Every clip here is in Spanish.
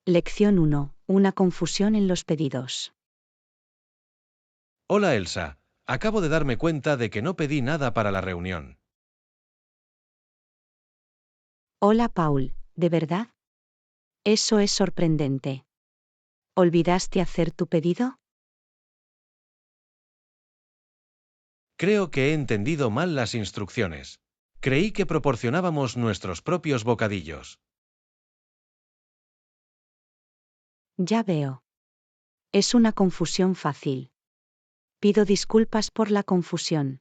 Lección 1. Una confusión en los pedidos. Hola Elsa, acabo de darme cuenta de que no pedí nada para la reunión. Hola Paul, ¿de verdad? Eso es sorprendente. ¿Olvidaste hacer tu pedido? Creo que he entendido mal las instrucciones. Creí que proporcionábamos nuestros propios bocadillos. Ya veo. Es una confusión fácil. Pido disculpas por la confusión.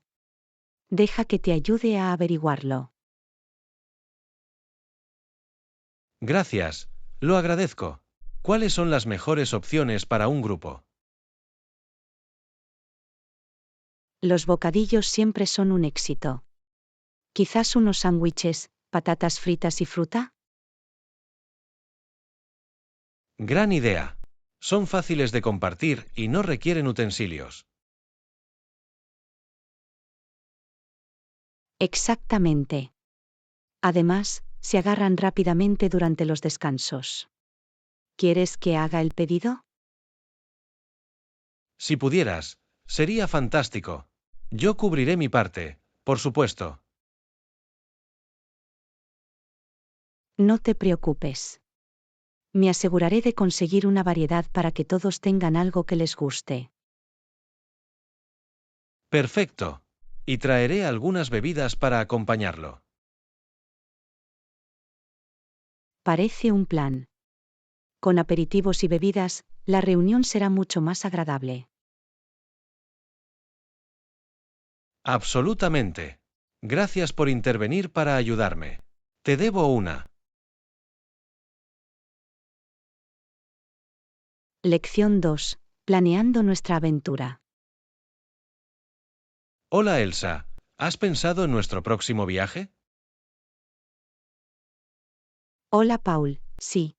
Deja que te ayude a averiguarlo. Gracias, lo agradezco. ¿Cuáles son las mejores opciones para un grupo? Los bocadillos siempre son un éxito. Quizás unos sándwiches, patatas fritas y fruta. Gran idea. Son fáciles de compartir y no requieren utensilios. Exactamente. Además, se agarran rápidamente durante los descansos. ¿Quieres que haga el pedido? Si pudieras, sería fantástico. Yo cubriré mi parte, por supuesto. No te preocupes. Me aseguraré de conseguir una variedad para que todos tengan algo que les guste. Perfecto. Y traeré algunas bebidas para acompañarlo. Parece un plan. Con aperitivos y bebidas, la reunión será mucho más agradable. Absolutamente. Gracias por intervenir para ayudarme. Te debo una. Lección 2. Planeando nuestra aventura. Hola Elsa, ¿has pensado en nuestro próximo viaje? Hola Paul, sí.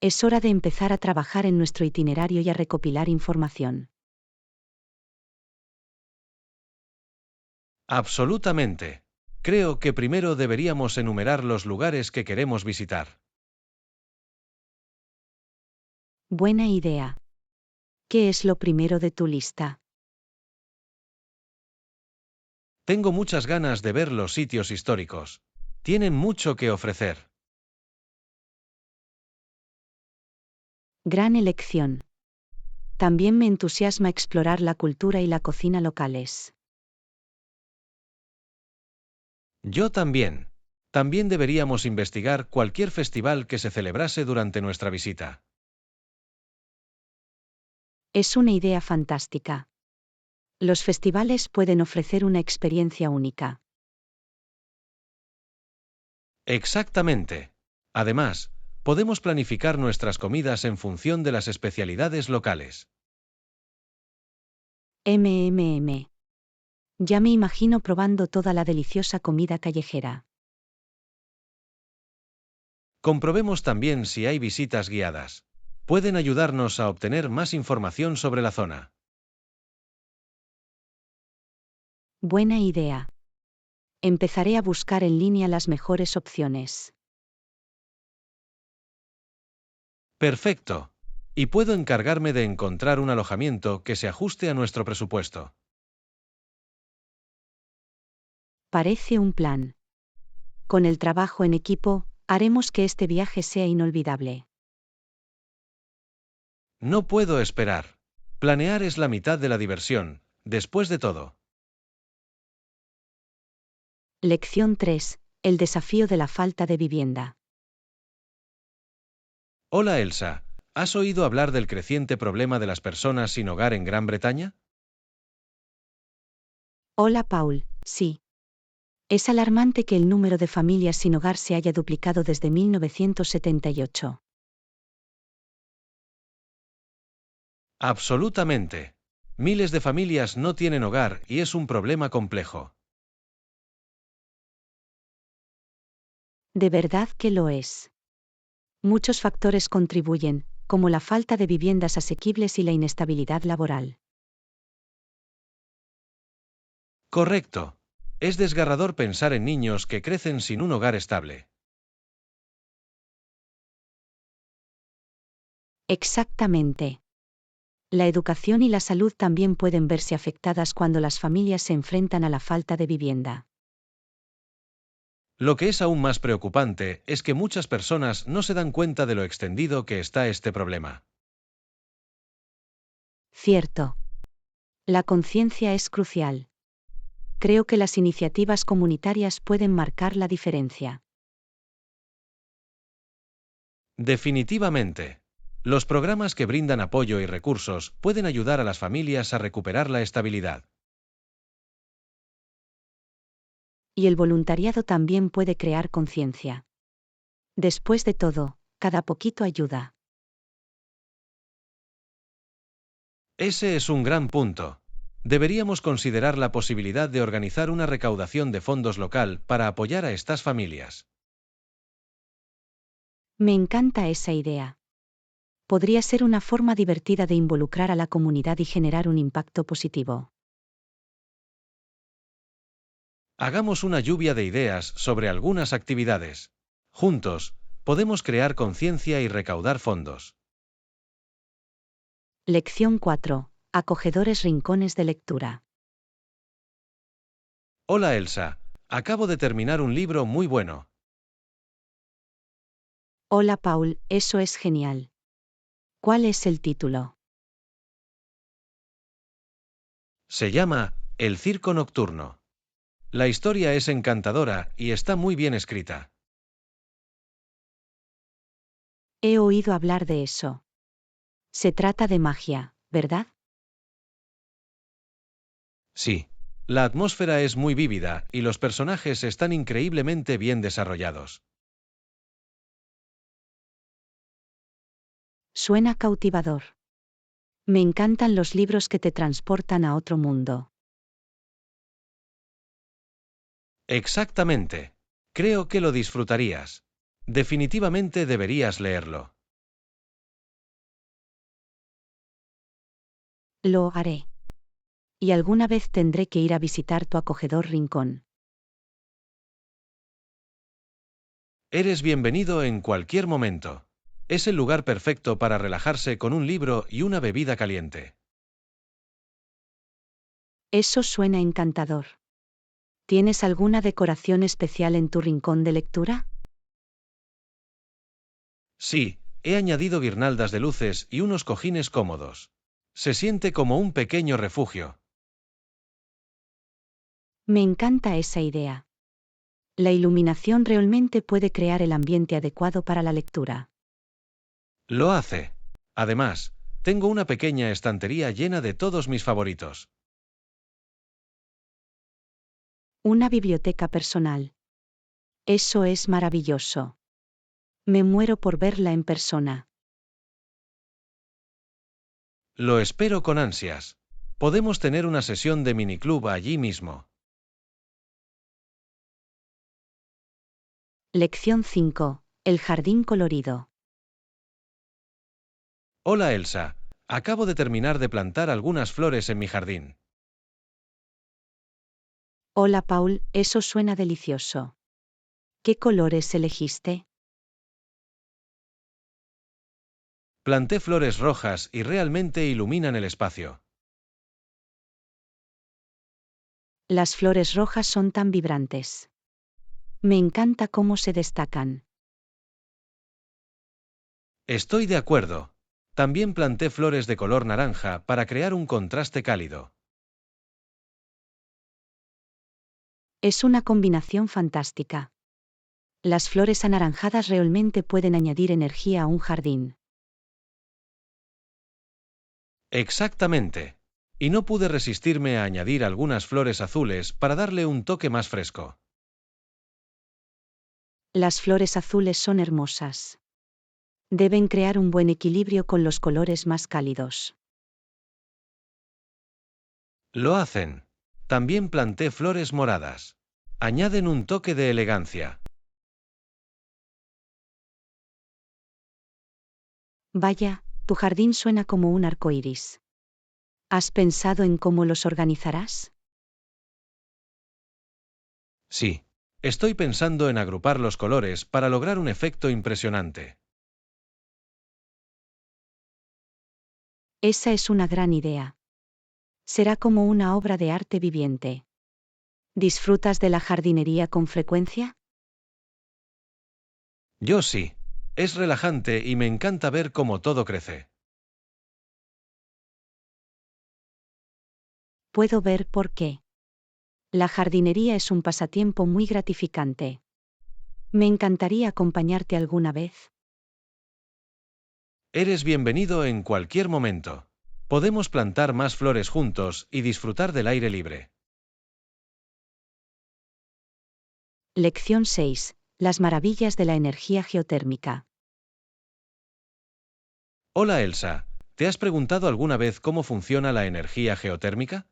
Es hora de empezar a trabajar en nuestro itinerario y a recopilar información. Absolutamente. Creo que primero deberíamos enumerar los lugares que queremos visitar. Buena idea. ¿Qué es lo primero de tu lista? Tengo muchas ganas de ver los sitios históricos. Tienen mucho que ofrecer. Gran elección. También me entusiasma explorar la cultura y la cocina locales. Yo también. También deberíamos investigar cualquier festival que se celebrase durante nuestra visita. Es una idea fantástica. Los festivales pueden ofrecer una experiencia única. Exactamente. Además, podemos planificar nuestras comidas en función de las especialidades locales. MMM. Ya me imagino probando toda la deliciosa comida callejera. Comprobemos también si hay visitas guiadas. Pueden ayudarnos a obtener más información sobre la zona. Buena idea. Empezaré a buscar en línea las mejores opciones. Perfecto. Y puedo encargarme de encontrar un alojamiento que se ajuste a nuestro presupuesto. Parece un plan. Con el trabajo en equipo, haremos que este viaje sea inolvidable. No puedo esperar. Planear es la mitad de la diversión, después de todo. Lección 3. El desafío de la falta de vivienda. Hola Elsa, ¿has oído hablar del creciente problema de las personas sin hogar en Gran Bretaña? Hola Paul, sí. Es alarmante que el número de familias sin hogar se haya duplicado desde 1978. Absolutamente. Miles de familias no tienen hogar y es un problema complejo. De verdad que lo es. Muchos factores contribuyen, como la falta de viviendas asequibles y la inestabilidad laboral. Correcto. Es desgarrador pensar en niños que crecen sin un hogar estable. Exactamente. La educación y la salud también pueden verse afectadas cuando las familias se enfrentan a la falta de vivienda. Lo que es aún más preocupante es que muchas personas no se dan cuenta de lo extendido que está este problema. Cierto. La conciencia es crucial. Creo que las iniciativas comunitarias pueden marcar la diferencia. Definitivamente. Los programas que brindan apoyo y recursos pueden ayudar a las familias a recuperar la estabilidad. Y el voluntariado también puede crear conciencia. Después de todo, cada poquito ayuda. Ese es un gran punto. Deberíamos considerar la posibilidad de organizar una recaudación de fondos local para apoyar a estas familias. Me encanta esa idea. Podría ser una forma divertida de involucrar a la comunidad y generar un impacto positivo. Hagamos una lluvia de ideas sobre algunas actividades. Juntos, podemos crear conciencia y recaudar fondos. Lección 4. Acogedores rincones de lectura. Hola Elsa, acabo de terminar un libro muy bueno. Hola Paul, eso es genial. ¿Cuál es el título? Se llama El circo nocturno. La historia es encantadora y está muy bien escrita. He oído hablar de eso. Se trata de magia, ¿verdad? Sí. La atmósfera es muy vívida y los personajes están increíblemente bien desarrollados. Suena cautivador. Me encantan los libros que te transportan a otro mundo. Exactamente. Creo que lo disfrutarías. Definitivamente deberías leerlo. Lo haré. Y alguna vez tendré que ir a visitar tu acogedor rincón. Eres bienvenido en cualquier momento. Es el lugar perfecto para relajarse con un libro y una bebida caliente. Eso suena encantador. ¿Tienes alguna decoración especial en tu rincón de lectura? Sí, he añadido guirnaldas de luces y unos cojines cómodos. Se siente como un pequeño refugio. Me encanta esa idea. La iluminación realmente puede crear el ambiente adecuado para la lectura. Lo hace. Además, tengo una pequeña estantería llena de todos mis favoritos. Una biblioteca personal. Eso es maravilloso. Me muero por verla en persona. Lo espero con ansias. Podemos tener una sesión de miniclub allí mismo. Lección 5. El jardín colorido. Hola Elsa, acabo de terminar de plantar algunas flores en mi jardín. Hola Paul, eso suena delicioso. ¿Qué colores elegiste? Planté flores rojas y realmente iluminan el espacio. Las flores rojas son tan vibrantes. Me encanta cómo se destacan. Estoy de acuerdo. También planté flores de color naranja para crear un contraste cálido. Es una combinación fantástica. Las flores anaranjadas realmente pueden añadir energía a un jardín. Exactamente. Y no pude resistirme a añadir algunas flores azules para darle un toque más fresco. Las flores azules son hermosas. Deben crear un buen equilibrio con los colores más cálidos. Lo hacen. También planté flores moradas. Añaden un toque de elegancia. Vaya, tu jardín suena como un arco iris. ¿Has pensado en cómo los organizarás? Sí. Estoy pensando en agrupar los colores para lograr un efecto impresionante. Esa es una gran idea. Será como una obra de arte viviente. ¿Disfrutas de la jardinería con frecuencia? Yo sí. Es relajante y me encanta ver cómo todo crece. Puedo ver por qué. La jardinería es un pasatiempo muy gratificante. Me encantaría acompañarte alguna vez. Eres bienvenido en cualquier momento. Podemos plantar más flores juntos y disfrutar del aire libre. Lección 6. Las maravillas de la energía geotérmica. Hola Elsa, ¿te has preguntado alguna vez cómo funciona la energía geotérmica?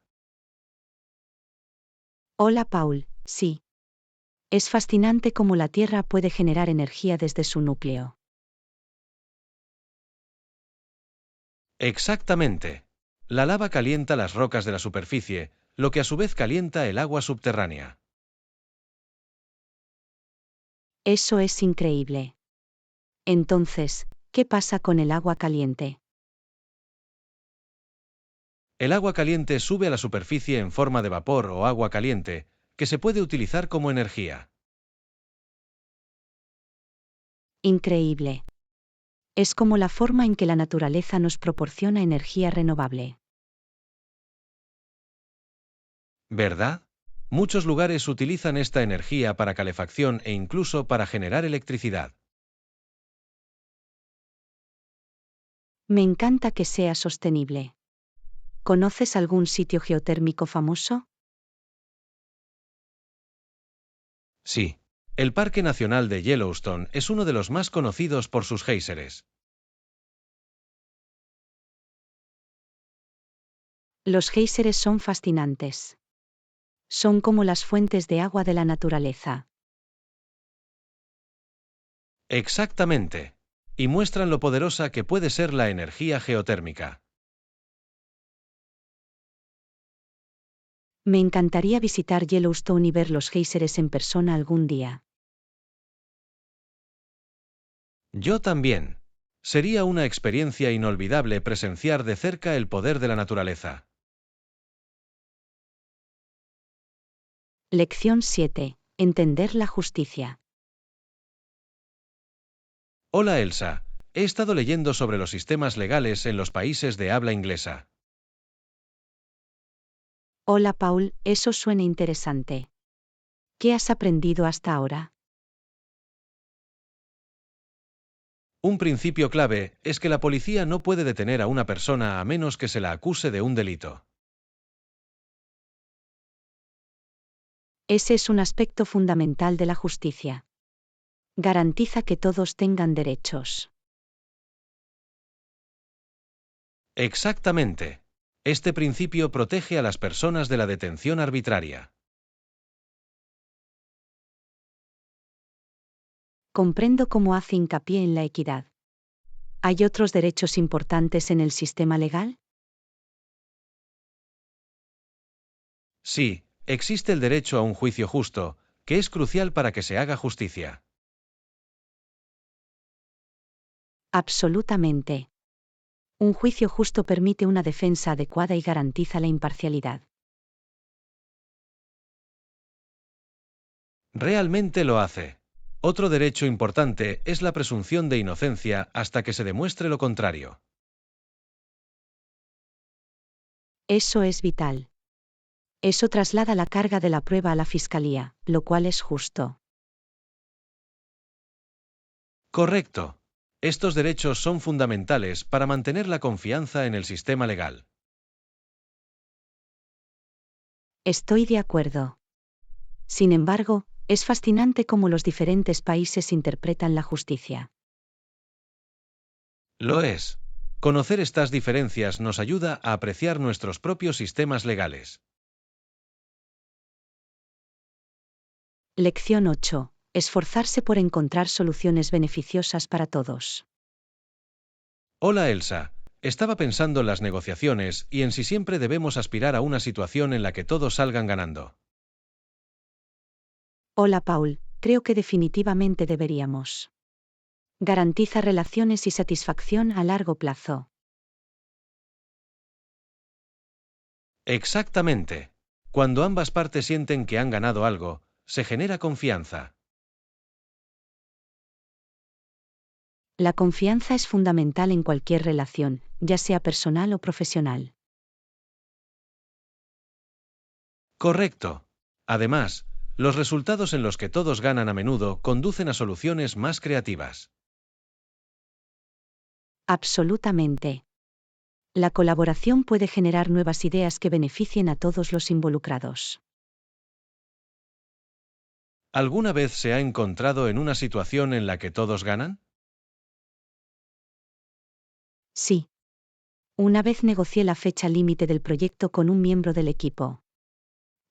Hola Paul, sí. Es fascinante cómo la Tierra puede generar energía desde su núcleo. Exactamente. La lava calienta las rocas de la superficie, lo que a su vez calienta el agua subterránea. Eso es increíble. Entonces, ¿qué pasa con el agua caliente? El agua caliente sube a la superficie en forma de vapor o agua caliente, que se puede utilizar como energía. Increíble. Es como la forma en que la naturaleza nos proporciona energía renovable. ¿Verdad? Muchos lugares utilizan esta energía para calefacción e incluso para generar electricidad. Me encanta que sea sostenible. ¿Conoces algún sitio geotérmico famoso? Sí. El Parque Nacional de Yellowstone es uno de los más conocidos por sus géiseres. Los géiseres son fascinantes. Son como las fuentes de agua de la naturaleza. Exactamente. Y muestran lo poderosa que puede ser la energía geotérmica. Me encantaría visitar Yellowstone y ver los géiseres en persona algún día. Yo también. Sería una experiencia inolvidable presenciar de cerca el poder de la naturaleza. Lección 7. Entender la justicia. Hola Elsa, he estado leyendo sobre los sistemas legales en los países de habla inglesa. Hola Paul, eso suena interesante. ¿Qué has aprendido hasta ahora? Un principio clave es que la policía no puede detener a una persona a menos que se la acuse de un delito. Ese es un aspecto fundamental de la justicia. Garantiza que todos tengan derechos. Exactamente. Este principio protege a las personas de la detención arbitraria. Comprendo cómo hace hincapié en la equidad. ¿Hay otros derechos importantes en el sistema legal? Sí, existe el derecho a un juicio justo, que es crucial para que se haga justicia. Absolutamente. Un juicio justo permite una defensa adecuada y garantiza la imparcialidad. Realmente lo hace. Otro derecho importante es la presunción de inocencia hasta que se demuestre lo contrario. Eso es vital. Eso traslada la carga de la prueba a la fiscalía, lo cual es justo. Correcto. Estos derechos son fundamentales para mantener la confianza en el sistema legal. Estoy de acuerdo. Sin embargo, es fascinante cómo los diferentes países interpretan la justicia. Lo es. Conocer estas diferencias nos ayuda a apreciar nuestros propios sistemas legales. Lección 8. Esforzarse por encontrar soluciones beneficiosas para todos. Hola Elsa, estaba pensando en las negociaciones y en si siempre debemos aspirar a una situación en la que todos salgan ganando. Hola Paul, creo que definitivamente deberíamos. Garantiza relaciones y satisfacción a largo plazo. Exactamente. Cuando ambas partes sienten que han ganado algo, se genera confianza. La confianza es fundamental en cualquier relación, ya sea personal o profesional. Correcto. Además, los resultados en los que todos ganan a menudo conducen a soluciones más creativas. Absolutamente. La colaboración puede generar nuevas ideas que beneficien a todos los involucrados. ¿Alguna vez se ha encontrado en una situación en la que todos ganan? Sí. Una vez negocié la fecha límite del proyecto con un miembro del equipo.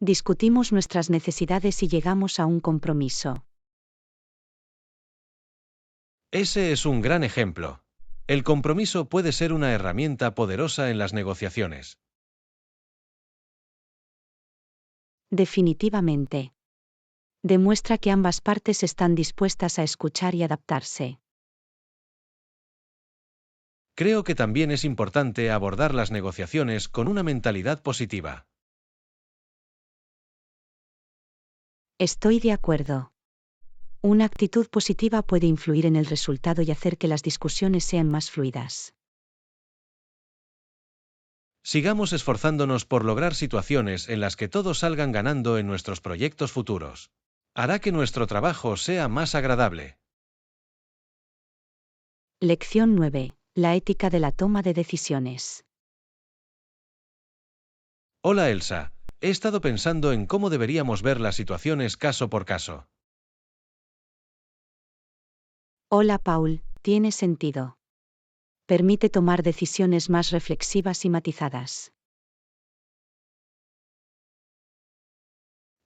Discutimos nuestras necesidades y llegamos a un compromiso. Ese es un gran ejemplo. El compromiso puede ser una herramienta poderosa en las negociaciones. Definitivamente. Demuestra que ambas partes están dispuestas a escuchar y adaptarse. Creo que también es importante abordar las negociaciones con una mentalidad positiva. Estoy de acuerdo. Una actitud positiva puede influir en el resultado y hacer que las discusiones sean más fluidas. Sigamos esforzándonos por lograr situaciones en las que todos salgan ganando en nuestros proyectos futuros. Hará que nuestro trabajo sea más agradable. Lección 9. La ética de la toma de decisiones. Hola Elsa, he estado pensando en cómo deberíamos ver las situaciones caso por caso. Hola Paul, tiene sentido. Permite tomar decisiones más reflexivas y matizadas.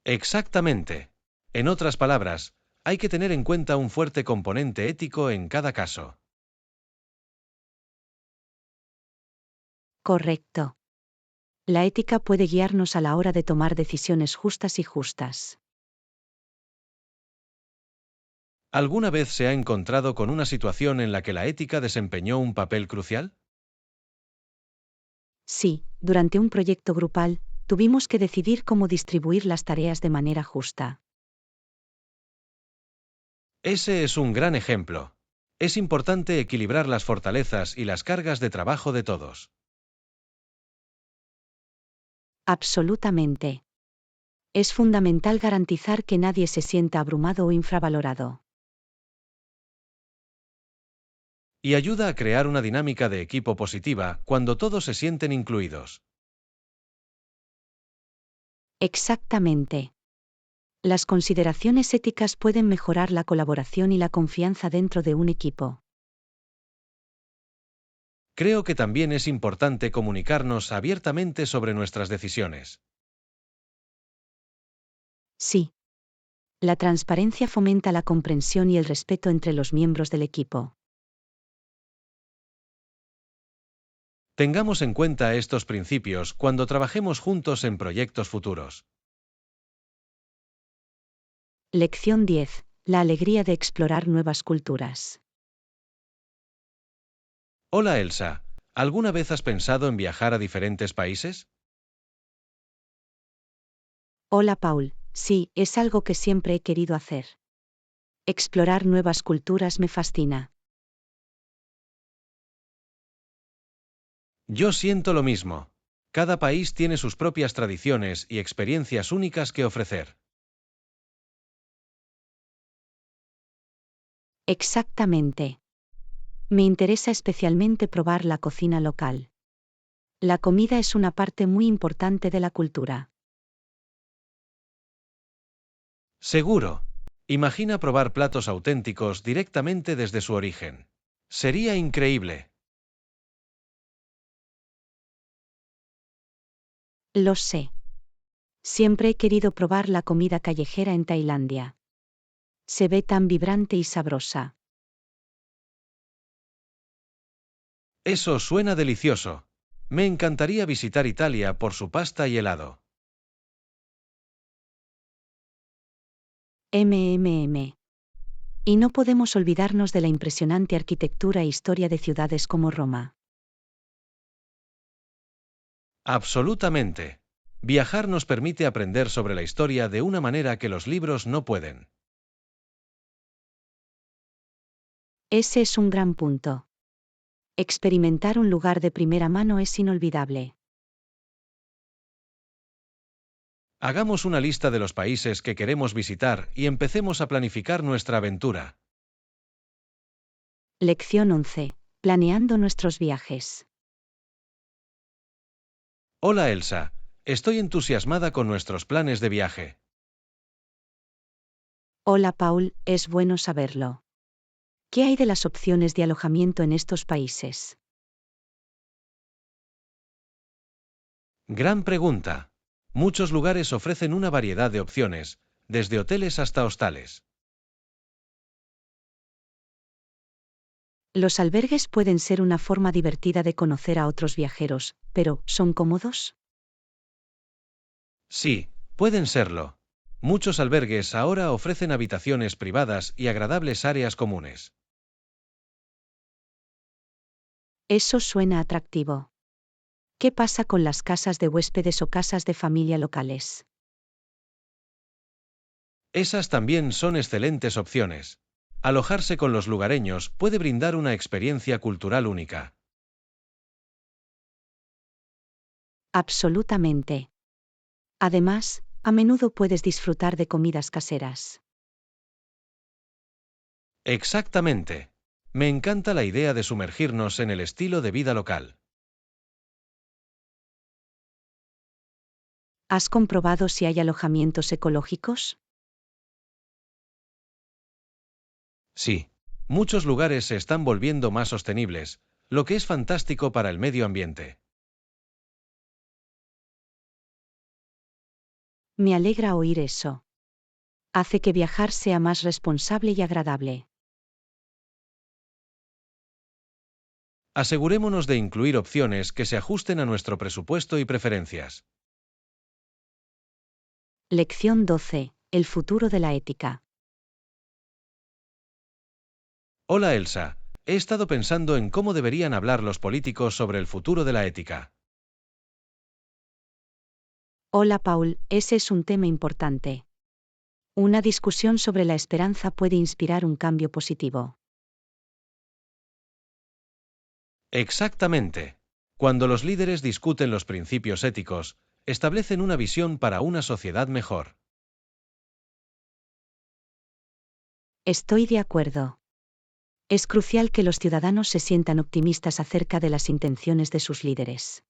Exactamente. En otras palabras, hay que tener en cuenta un fuerte componente ético en cada caso. Correcto. La ética puede guiarnos a la hora de tomar decisiones justas y justas. ¿Alguna vez se ha encontrado con una situación en la que la ética desempeñó un papel crucial? Sí, durante un proyecto grupal, tuvimos que decidir cómo distribuir las tareas de manera justa. Ese es un gran ejemplo. Es importante equilibrar las fortalezas y las cargas de trabajo de todos. Absolutamente. Es fundamental garantizar que nadie se sienta abrumado o infravalorado. Y ayuda a crear una dinámica de equipo positiva cuando todos se sienten incluidos. Exactamente. Las consideraciones éticas pueden mejorar la colaboración y la confianza dentro de un equipo. Creo que también es importante comunicarnos abiertamente sobre nuestras decisiones. Sí. La transparencia fomenta la comprensión y el respeto entre los miembros del equipo. Tengamos en cuenta estos principios cuando trabajemos juntos en proyectos futuros. Lección 10. La alegría de explorar nuevas culturas. Hola Elsa, ¿alguna vez has pensado en viajar a diferentes países? Hola Paul, sí, es algo que siempre he querido hacer. Explorar nuevas culturas me fascina. Yo siento lo mismo. Cada país tiene sus propias tradiciones y experiencias únicas que ofrecer. Exactamente. Me interesa especialmente probar la cocina local. La comida es una parte muy importante de la cultura. Seguro. Imagina probar platos auténticos directamente desde su origen. Sería increíble. Lo sé. Siempre he querido probar la comida callejera en Tailandia. Se ve tan vibrante y sabrosa. Eso suena delicioso. Me encantaría visitar Italia por su pasta y helado. MMM. Y no podemos olvidarnos de la impresionante arquitectura e historia de ciudades como Roma. Absolutamente. Viajar nos permite aprender sobre la historia de una manera que los libros no pueden. Ese es un gran punto. Experimentar un lugar de primera mano es inolvidable. Hagamos una lista de los países que queremos visitar y empecemos a planificar nuestra aventura. Lección 11. Planeando nuestros viajes. Hola Elsa, estoy entusiasmada con nuestros planes de viaje. Hola Paul, es bueno saberlo. ¿Qué hay de las opciones de alojamiento en estos países? Gran pregunta. Muchos lugares ofrecen una variedad de opciones, desde hoteles hasta hostales. Los albergues pueden ser una forma divertida de conocer a otros viajeros, pero ¿son cómodos? Sí, pueden serlo. Muchos albergues ahora ofrecen habitaciones privadas y agradables áreas comunes. Eso suena atractivo. ¿Qué pasa con las casas de huéspedes o casas de familia locales? Esas también son excelentes opciones. Alojarse con los lugareños puede brindar una experiencia cultural única. Absolutamente. Además, a menudo puedes disfrutar de comidas caseras. Exactamente. Me encanta la idea de sumergirnos en el estilo de vida local. ¿Has comprobado si hay alojamientos ecológicos? Sí. Muchos lugares se están volviendo más sostenibles, lo que es fantástico para el medio ambiente. Me alegra oír eso. Hace que viajar sea más responsable y agradable. Asegurémonos de incluir opciones que se ajusten a nuestro presupuesto y preferencias. Lección 12. El futuro de la ética. Hola Elsa, he estado pensando en cómo deberían hablar los políticos sobre el futuro de la ética. Hola Paul, ese es un tema importante. Una discusión sobre la esperanza puede inspirar un cambio positivo. Exactamente. Cuando los líderes discuten los principios éticos, establecen una visión para una sociedad mejor. Estoy de acuerdo. Es crucial que los ciudadanos se sientan optimistas acerca de las intenciones de sus líderes.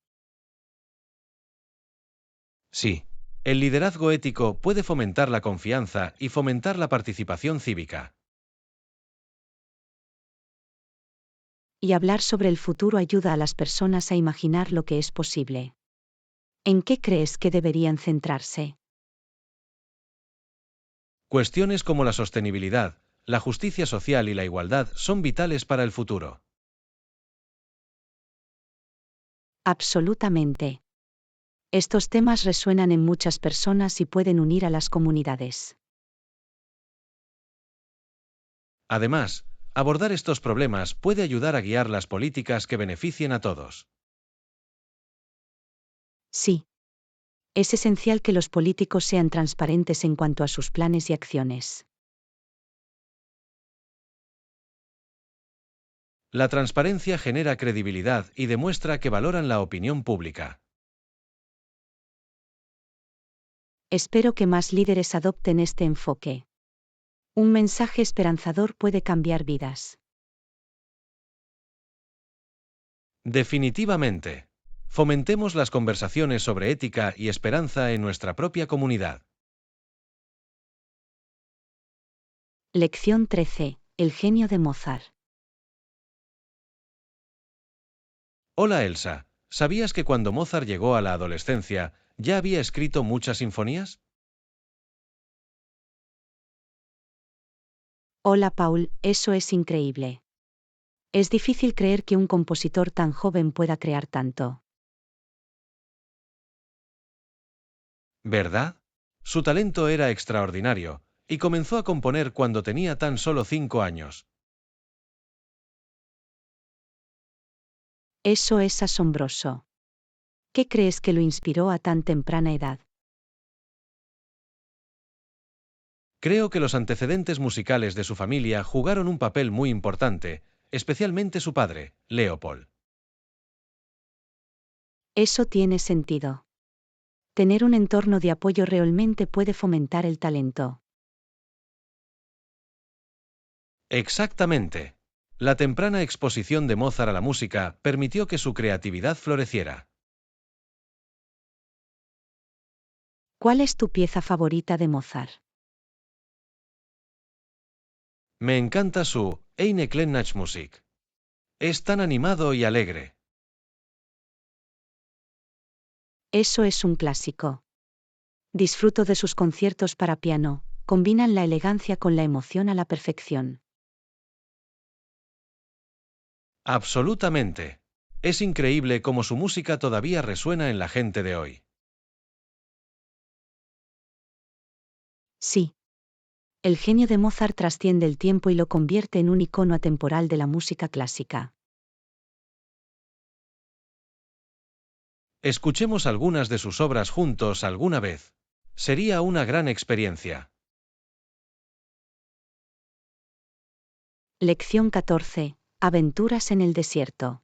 Sí. El liderazgo ético puede fomentar la confianza y fomentar la participación cívica. Y hablar sobre el futuro ayuda a las personas a imaginar lo que es posible. ¿En qué crees que deberían centrarse? Cuestiones como la sostenibilidad, la justicia social y la igualdad son vitales para el futuro. Absolutamente. Estos temas resuenan en muchas personas y pueden unir a las comunidades. Además, abordar estos problemas puede ayudar a guiar las políticas que beneficien a todos. Sí. Es esencial que los políticos sean transparentes en cuanto a sus planes y acciones. La transparencia genera credibilidad y demuestra que valoran la opinión pública. Espero que más líderes adopten este enfoque. Un mensaje esperanzador puede cambiar vidas. Definitivamente. Fomentemos las conversaciones sobre ética y esperanza en nuestra propia comunidad. Lección 13. El genio de Mozart. Hola Elsa, ¿sabías que cuando Mozart llegó a la adolescencia, ya había escrito muchas sinfonías? Hola Paul, eso es increíble. Es difícil creer que un compositor tan joven pueda crear tanto. ¿Verdad? Su talento era extraordinario, y comenzó a componer cuando tenía tan solo 5 años. Eso es asombroso. ¿Qué crees que lo inspiró a tan temprana edad? Creo que los antecedentes musicales de su familia jugaron un papel muy importante, especialmente su padre, Leopold. Eso tiene sentido. Tener un entorno de apoyo realmente puede fomentar el talento. Exactamente. La temprana exposición de Mozart a la música permitió que su creatividad floreciera. ¿Cuál es tu pieza favorita de Mozart? Me encanta su Eine kleine Nachtmusik. Es tan animado y alegre. Eso es un clásico. Disfruto de sus conciertos para piano, combinan la elegancia con la emoción a la perfección. Absolutamente. Es increíble cómo su música todavía resuena en la gente de hoy. Sí. El genio de Mozart trasciende el tiempo y lo convierte en un icono atemporal de la música clásica. Escuchemos algunas de sus obras juntos alguna vez. Sería una gran experiencia. Lección 14. Aventuras en el desierto.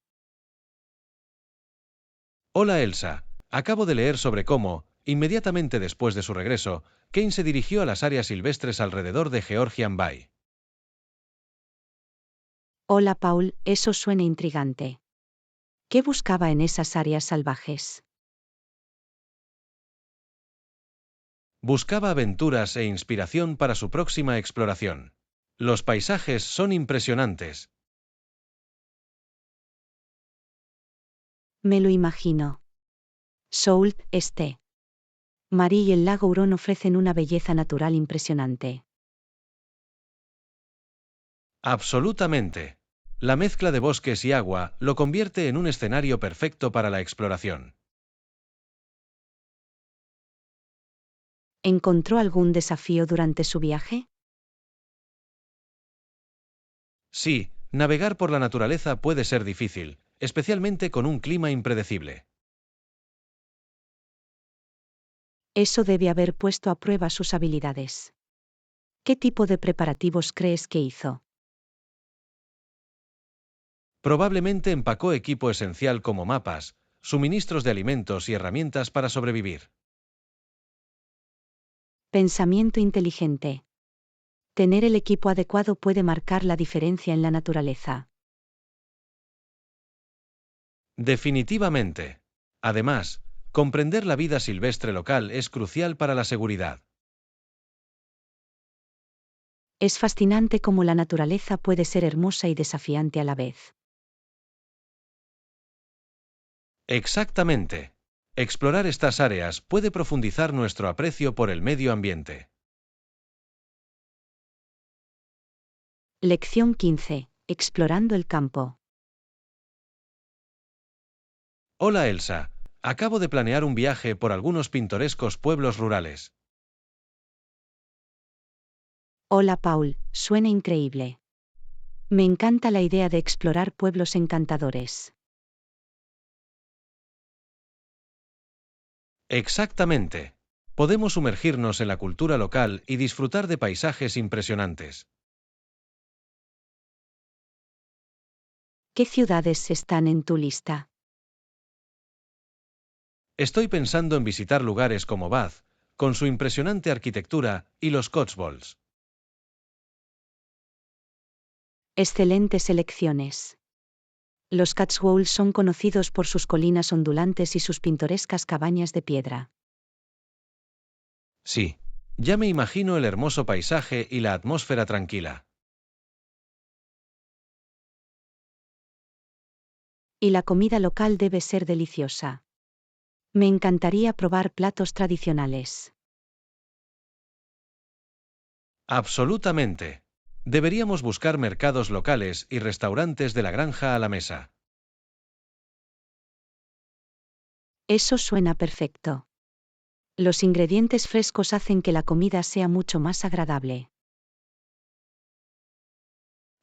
Hola Elsa, acabo de leer sobre cómo, inmediatamente después de su regreso, Kane se dirigió a las áreas silvestres alrededor de Georgian Bay. Hola Paul, eso suena intrigante. ¿Qué buscaba en esas áreas salvajes? Buscaba aventuras e inspiración para su próxima exploración. Los paisajes son impresionantes. Me lo imagino. Soul, Marie y el lago Hurón ofrecen una belleza natural impresionante. Absolutamente. La mezcla de bosques y agua lo convierte en un escenario perfecto para la exploración. ¿Encontró algún desafío durante su viaje? Sí, navegar por la naturaleza puede ser difícil, especialmente con un clima impredecible. Eso debe haber puesto a prueba sus habilidades. ¿Qué tipo de preparativos crees que hizo? Probablemente empacó equipo esencial como mapas, suministros de alimentos y herramientas para sobrevivir. Pensamiento inteligente. Tener el equipo adecuado puede marcar la diferencia en la naturaleza. Definitivamente. Además, comprender la vida silvestre local es crucial para la seguridad. Es fascinante cómo la naturaleza puede ser hermosa y desafiante a la vez. Exactamente. Explorar estas áreas puede profundizar nuestro aprecio por el medio ambiente. Lección 15. Explorando el campo. Hola Elsa, acabo de planear un viaje por algunos pintorescos pueblos rurales. Hola Paul, suena increíble. Me encanta la idea de explorar pueblos encantadores. Exactamente. Podemos sumergirnos en la cultura local y disfrutar de paisajes impresionantes. ¿Qué ciudades están en tu lista? Estoy pensando en visitar lugares como Bath, con su impresionante arquitectura, y los Cotswolds. Excelentes elecciones. Los Cotswolds son conocidos por sus colinas ondulantes y sus pintorescas cabañas de piedra. Sí. Ya me imagino el hermoso paisaje y la atmósfera tranquila. Y la comida local debe ser deliciosa. Me encantaría probar platos tradicionales. Absolutamente. Deberíamos buscar mercados locales y restaurantes de la granja a la mesa. Eso suena perfecto. Los ingredientes frescos hacen que la comida sea mucho más agradable.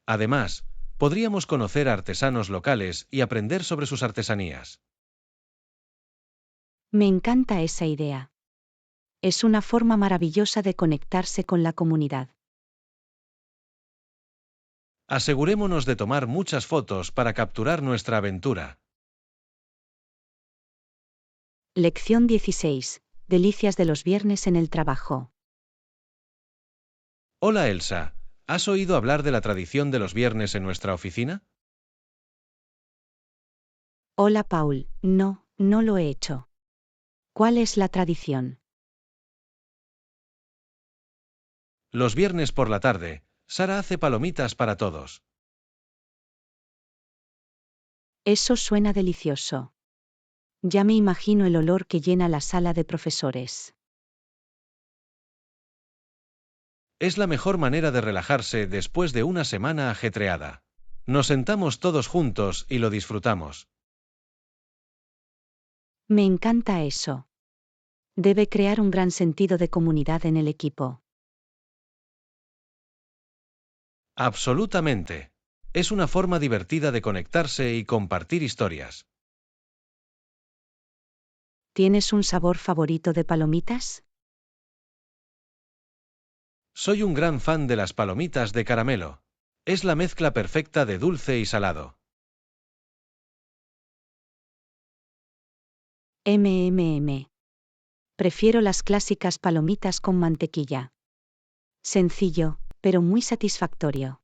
Además, podríamos conocer a artesanos locales y aprender sobre sus artesanías. Me encanta esa idea. Es una forma maravillosa de conectarse con la comunidad. Asegurémonos de tomar muchas fotos para capturar nuestra aventura. Lección 16. Delicias de los viernes en el trabajo. Hola Elsa, ¿has oído hablar de la tradición de los viernes en nuestra oficina? Hola Paul, no, no lo he hecho. ¿Cuál es la tradición? Los viernes por la tarde, Sara hace palomitas para todos. Eso suena delicioso. Ya me imagino el olor que llena la sala de profesores. Es la mejor manera de relajarse después de una semana ajetreada. Nos sentamos todos juntos y lo disfrutamos. Me encanta eso. Debe crear un gran sentido de comunidad en el equipo. Absolutamente. Es una forma divertida de conectarse y compartir historias. ¿Tienes un sabor favorito de palomitas? Soy un gran fan de las palomitas de caramelo. Es la mezcla perfecta de dulce y salado. MMM. Prefiero las clásicas palomitas con mantequilla. Sencillo, pero muy satisfactorio.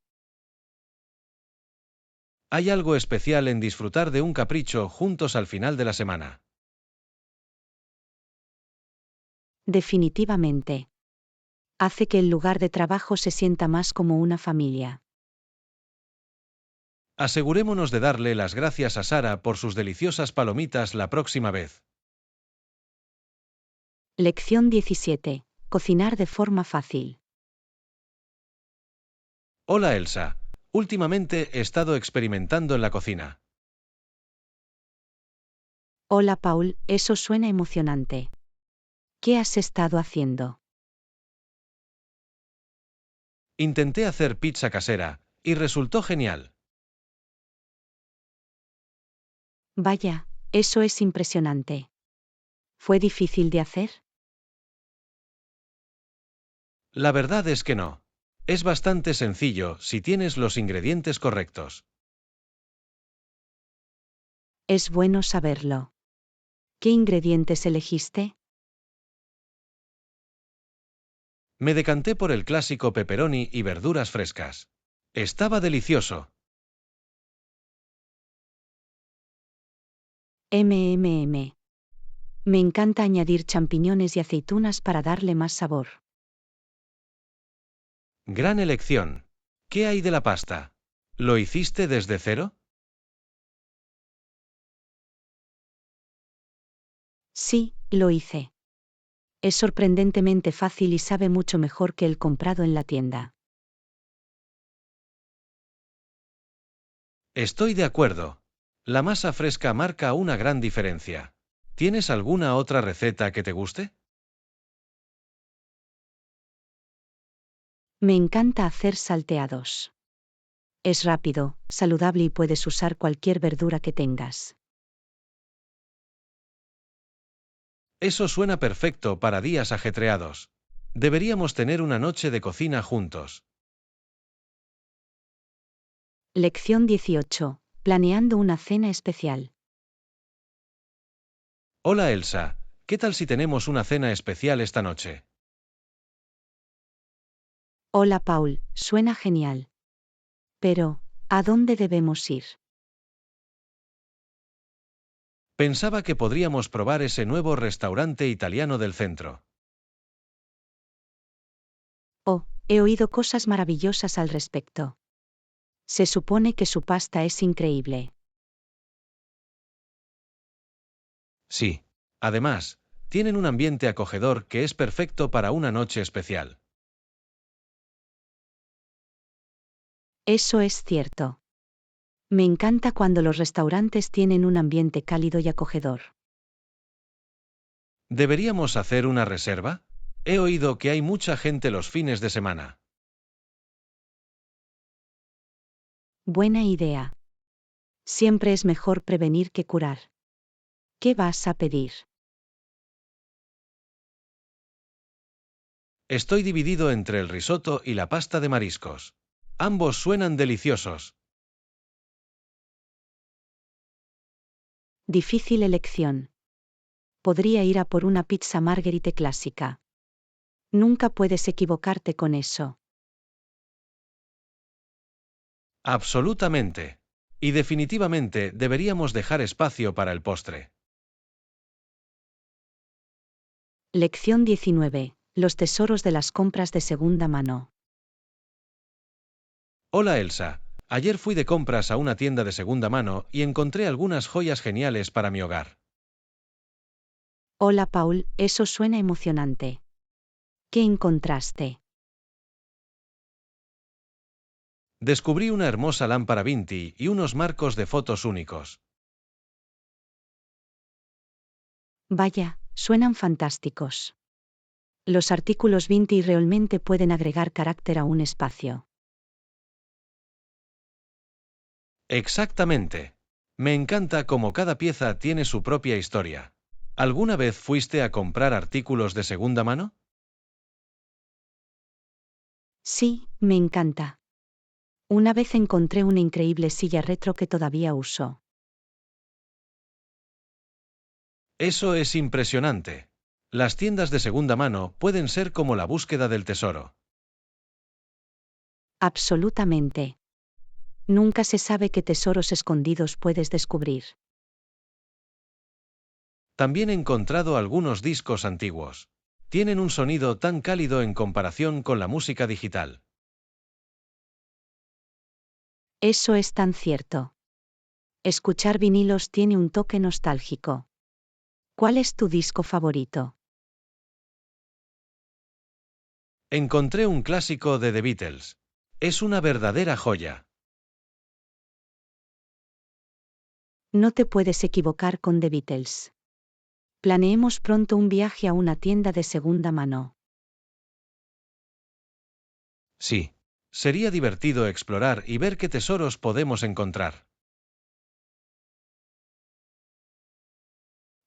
Hay algo especial en disfrutar de un capricho juntos al final de la semana. Definitivamente. Hace que el lugar de trabajo se sienta más como una familia. Asegurémonos de darle las gracias a Sara por sus deliciosas palomitas la próxima vez. Lección 17. Cocinar de forma fácil. Hola Elsa, últimamente he estado experimentando en la cocina. Hola Paul, eso suena emocionante. ¿Qué has estado haciendo? Intenté hacer pizza casera, y resultó genial. Vaya, eso es impresionante. ¿Fue difícil de hacer? La verdad es que no. Es bastante sencillo si tienes los ingredientes correctos. Es bueno saberlo. ¿Qué ingredientes elegiste? Me decanté por el clásico pepperoni y verduras frescas. Estaba delicioso. MMM. Me encanta añadir champiñones y aceitunas para darle más sabor. Gran elección. ¿Qué hay de la pasta? ¿Lo hiciste desde cero? Sí, lo hice. Es sorprendentemente fácil y sabe mucho mejor que el comprado en la tienda. Estoy de acuerdo. La masa fresca marca una gran diferencia. ¿Tienes alguna otra receta que te guste? Me encanta hacer salteados. Es rápido, saludable y puedes usar cualquier verdura que tengas. Eso suena perfecto para días ajetreados. Deberíamos tener una noche de cocina juntos. Lección 18. Planeando una cena especial. Hola Elsa, ¿qué tal si tenemos una cena especial esta noche? Hola Paul, suena genial. Pero, ¿a dónde debemos ir? Pensaba que podríamos probar ese nuevo restaurante italiano del centro. Oh, he oído cosas maravillosas al respecto. Se supone que su pasta es increíble. Sí. Además, tienen un ambiente acogedor que es perfecto para una noche especial. Eso es cierto. Me encanta cuando los restaurantes tienen un ambiente cálido y acogedor. ¿Deberíamos hacer una reserva? He oído que hay mucha gente los fines de semana. Buena idea. Siempre es mejor prevenir que curar. ¿Qué vas a pedir? Estoy dividido entre el risotto y la pasta de mariscos. Ambos suenan deliciosos. Difícil elección. Podría ir a por una pizza margherita clásica. Nunca puedes equivocarte con eso. Absolutamente. Y definitivamente deberíamos dejar espacio para el postre. Lección 19. Los tesoros de las compras de segunda mano. Hola Elsa. Ayer fui de compras a una tienda de segunda mano y encontré algunas joyas geniales para mi hogar. Hola Paul, eso suena emocionante. ¿Qué encontraste? Descubrí una hermosa lámpara Vinti y unos marcos de fotos únicos. Vaya, suenan fantásticos. Los artículos vintage realmente pueden agregar carácter a un espacio. Exactamente. Me encanta cómo cada pieza tiene su propia historia. ¿Alguna vez fuiste a comprar artículos de segunda mano? Sí, me encanta. Una vez encontré una increíble silla retro que todavía uso. Eso es impresionante. Las tiendas de segunda mano pueden ser como la búsqueda del tesoro. Absolutamente. Nunca se sabe qué tesoros escondidos puedes descubrir. También he encontrado algunos discos antiguos. Tienen un sonido tan cálido en comparación con la música digital. Eso es tan cierto. Escuchar vinilos tiene un toque nostálgico. ¿Cuál es tu disco favorito? Encontré un clásico de The Beatles. Es una verdadera joya. No te puedes equivocar con The Beatles. Planeemos pronto un viaje a una tienda de segunda mano. Sí. Sería divertido explorar y ver qué tesoros podemos encontrar.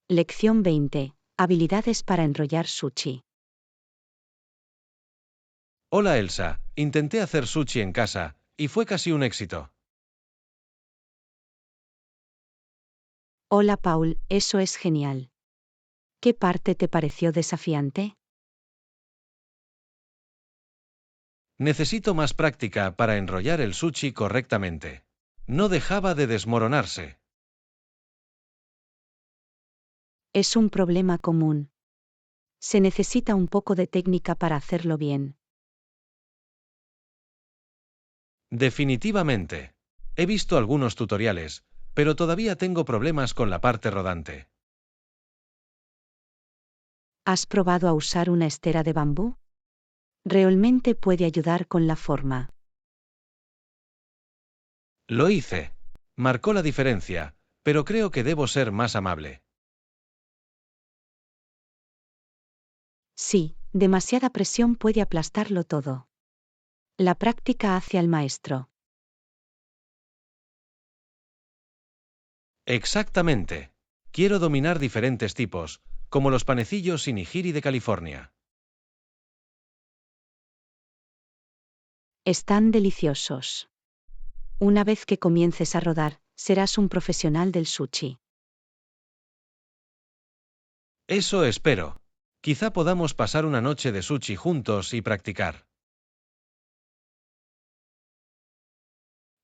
Lección 20. Habilidades para enrollar sushi. Hola Elsa, intenté hacer sushi en casa, y fue casi un éxito. Hola Paul, eso es genial. ¿Qué parte te pareció desafiante? Necesito más práctica para enrollar el sushi correctamente. No dejaba de desmoronarse. Es un problema común. Se necesita un poco de técnica para hacerlo bien. Definitivamente. He visto algunos tutoriales, pero todavía tengo problemas con la parte rodante. ¿Has probado a usar una estera de bambú? Realmente puede ayudar con la forma. Lo hice. Marcó la diferencia, pero creo que debo ser más amable. Sí, demasiada presión puede aplastarlo todo. La práctica hace al maestro. Exactamente. Quiero dominar diferentes tipos, como los panecillos y nigiri de California. Están deliciosos. Una vez que comiences a rodar, serás un profesional del sushi. Eso espero. Quizá podamos pasar una noche de sushi juntos y practicar.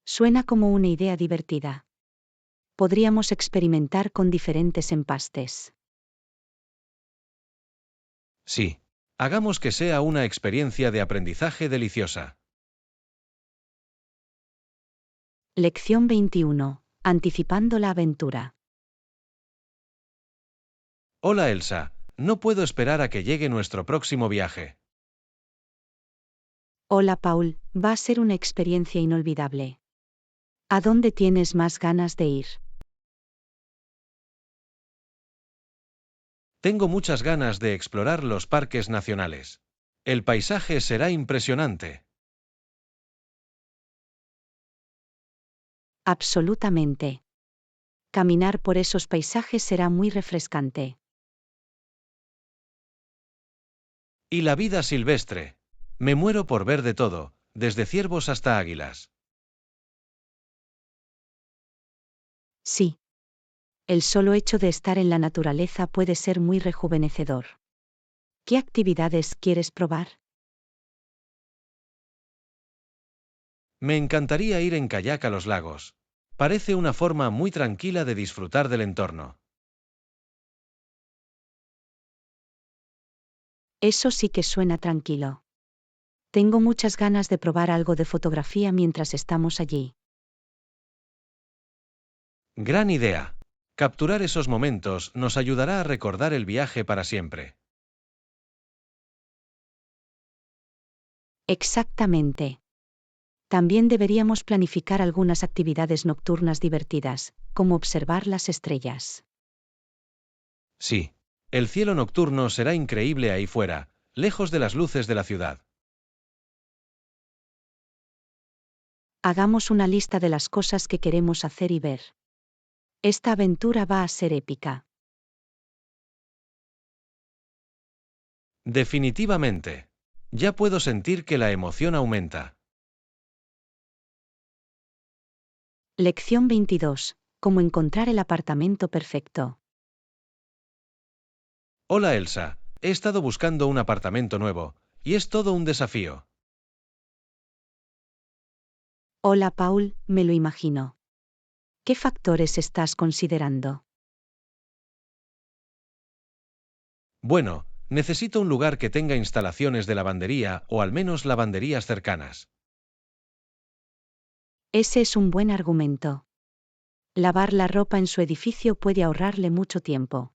Suena como una idea divertida. Podríamos experimentar con diferentes empastes. Sí. Hagamos que sea una experiencia de aprendizaje deliciosa. Lección 21. Anticipando la aventura. Hola Elsa, no puedo esperar a que llegue nuestro próximo viaje. Hola Paul, va a ser una experiencia inolvidable. ¿A dónde tienes más ganas de ir? Tengo muchas ganas de explorar los parques nacionales. El paisaje será impresionante. Absolutamente. Caminar por esos paisajes será muy refrescante. Y la vida silvestre. Me muero por ver de todo, desde ciervos hasta águilas. Sí. El solo hecho de estar en la naturaleza puede ser muy rejuvenecedor. ¿Qué actividades quieres probar? Me encantaría ir en kayak a los lagos. Parece una forma muy tranquila de disfrutar del entorno. Eso sí que suena tranquilo. Tengo muchas ganas de probar algo de fotografía mientras estamos allí. Gran idea. Capturar esos momentos nos ayudará a recordar el viaje para siempre. Exactamente. También deberíamos planificar algunas actividades nocturnas divertidas, como observar las estrellas. Sí. El cielo nocturno será increíble ahí fuera, lejos de las luces de la ciudad. Hagamos una lista de las cosas que queremos hacer y ver. Esta aventura va a ser épica. Definitivamente. Ya puedo sentir que la emoción aumenta. Lección 22. Cómo encontrar el apartamento perfecto. Hola Elsa, he estado buscando un apartamento nuevo, y es todo un desafío. Hola Paul, me lo imagino. ¿Qué factores estás considerando? Bueno, necesito un lugar que tenga instalaciones de lavandería o al menos lavanderías cercanas. Ese es un buen argumento. Lavar la ropa en su edificio puede ahorrarle mucho tiempo.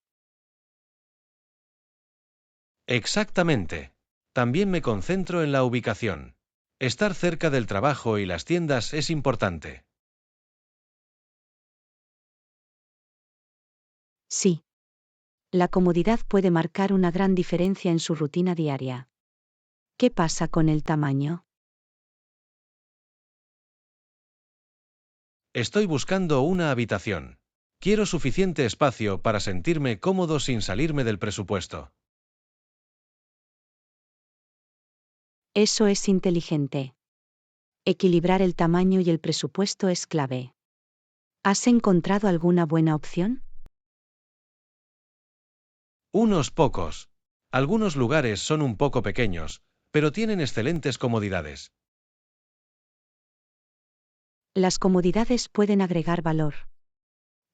Exactamente. También me concentro en la ubicación. Estar cerca del trabajo y las tiendas es importante. Sí. La comodidad puede marcar una gran diferencia en su rutina diaria. ¿Qué pasa con el tamaño? Estoy buscando una habitación. Quiero suficiente espacio para sentirme cómodo sin salirme del presupuesto. Eso es inteligente. Equilibrar el tamaño y el presupuesto es clave. ¿Has encontrado alguna buena opción? Unos pocos. Algunos lugares son un poco pequeños, pero tienen excelentes comodidades. Las comodidades pueden agregar valor.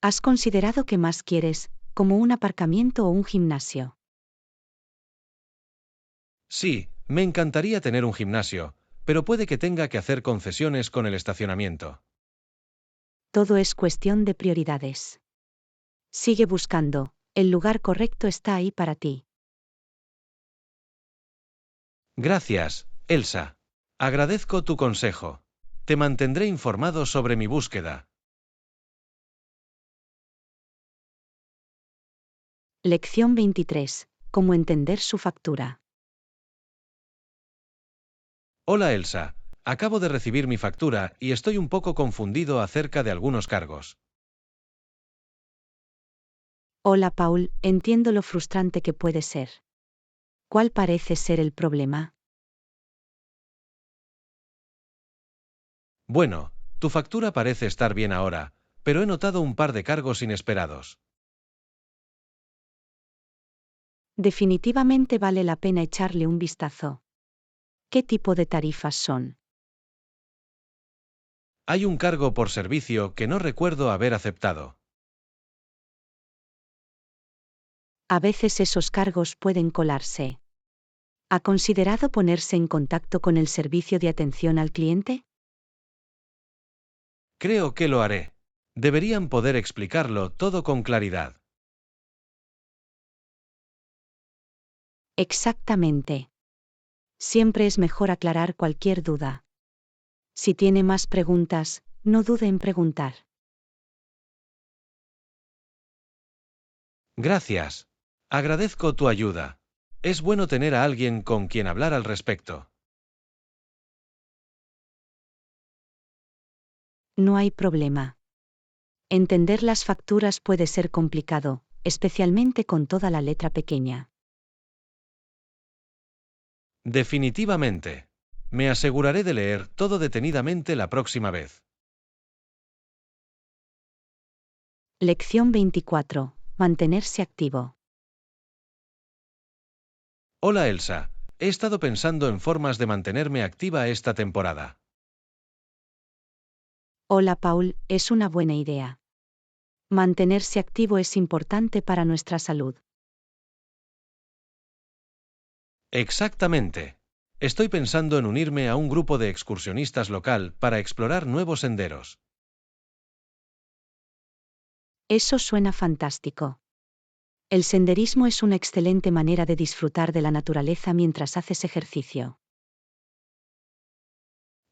¿Has considerado qué más quieres, como un aparcamiento o un gimnasio? Sí, me encantaría tener un gimnasio, pero puede que tenga que hacer concesiones con el estacionamiento. Todo es cuestión de prioridades. Sigue buscando, el lugar correcto está ahí para ti. Gracias, Elsa. Agradezco tu consejo. Te mantendré informado sobre mi búsqueda. Lección 23. Cómo entender su factura. Hola Elsa, acabo de recibir mi factura y estoy un poco confundido acerca de algunos cargos. Hola Paul, entiendo lo frustrante que puede ser. ¿Cuál parece ser el problema? Bueno, tu factura parece estar bien ahora, pero he notado un par de cargos inesperados. Definitivamente vale la pena echarle un vistazo. ¿Qué tipo de tarifas son? Hay un cargo por servicio que no recuerdo haber aceptado. A veces esos cargos pueden colarse. ¿Ha considerado ponerse en contacto con el servicio de atención al cliente? Creo que lo haré. Deberían poder explicarlo todo con claridad. Exactamente. Siempre es mejor aclarar cualquier duda. Si tiene más preguntas, no dude en preguntar. Gracias. Agradezco tu ayuda. Es bueno tener a alguien con quien hablar al respecto. No hay problema. Entender las facturas puede ser complicado, especialmente con toda la letra pequeña. Definitivamente. Me aseguraré de leer todo detenidamente la próxima vez. Lección 24. Mantenerse activo. Hola Elsa, he estado pensando en formas de mantenerme activa esta temporada. Hola Paul, es una buena idea. Mantenerse activo es importante para nuestra salud. Exactamente. Estoy pensando en unirme a un grupo de excursionistas local para explorar nuevos senderos. Eso suena fantástico. El senderismo es una excelente manera de disfrutar de la naturaleza mientras haces ejercicio.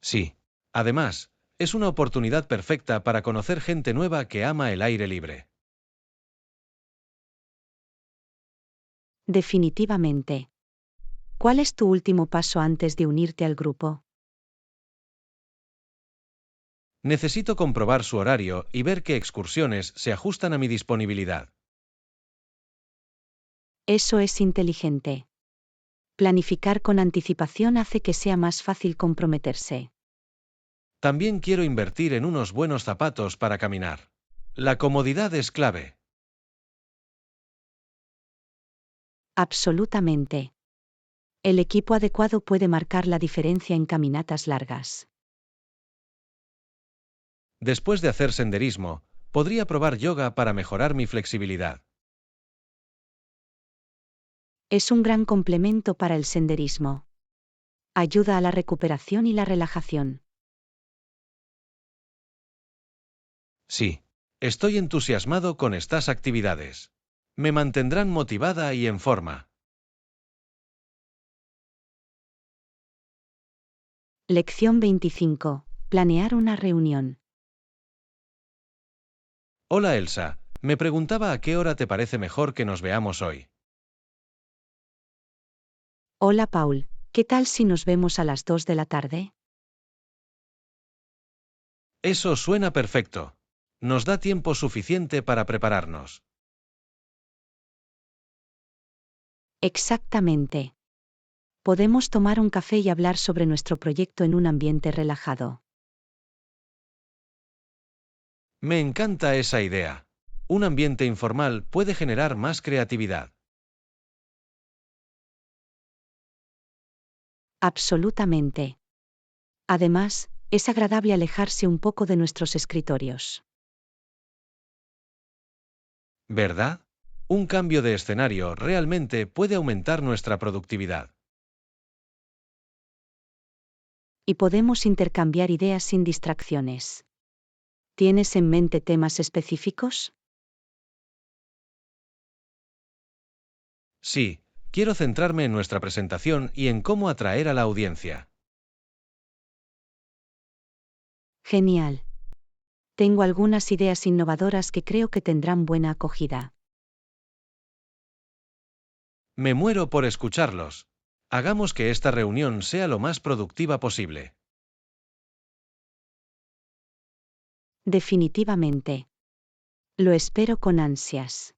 Sí. Además, es una oportunidad perfecta para conocer gente nueva que ama el aire libre. Definitivamente. ¿Cuál es tu último paso antes de unirte al grupo? Necesito comprobar su horario y ver qué excursiones se ajustan a mi disponibilidad. Eso es inteligente. Planificar con anticipación hace que sea más fácil comprometerse. También quiero invertir en unos buenos zapatos para caminar. La comodidad es clave. Absolutamente. El equipo adecuado puede marcar la diferencia en caminatas largas. Después de hacer senderismo, podría probar yoga para mejorar mi flexibilidad. Es un gran complemento para el senderismo. Ayuda a la recuperación y la relajación. Sí. Estoy entusiasmado con estas actividades. Me mantendrán motivada y en forma. Lección 25. Planear una reunión. Hola Elsa, me preguntaba a qué hora te parece mejor que nos veamos hoy. Hola Paul, ¿qué tal si nos vemos a las 2 de la tarde? Eso suena perfecto. Nos da tiempo suficiente para prepararnos. Exactamente. Podemos tomar un café y hablar sobre nuestro proyecto en un ambiente relajado. Me encanta esa idea. Un ambiente informal puede generar más creatividad. Absolutamente. Además, es agradable alejarse un poco de nuestros escritorios. ¿Verdad? Un cambio de escenario realmente puede aumentar nuestra productividad. Y podemos intercambiar ideas sin distracciones. ¿Tienes en mente temas específicos? Sí, quiero centrarme en nuestra presentación y en cómo atraer a la audiencia. Genial. Tengo algunas ideas innovadoras que creo que tendrán buena acogida. Me muero por escucharlos. Hagamos que esta reunión sea lo más productiva posible. Definitivamente. Lo espero con ansias.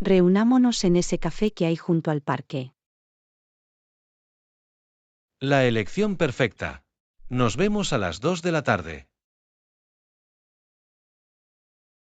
Reunámonos en ese café que hay junto al parque. La elección perfecta. Nos vemos a las 2 de la tarde.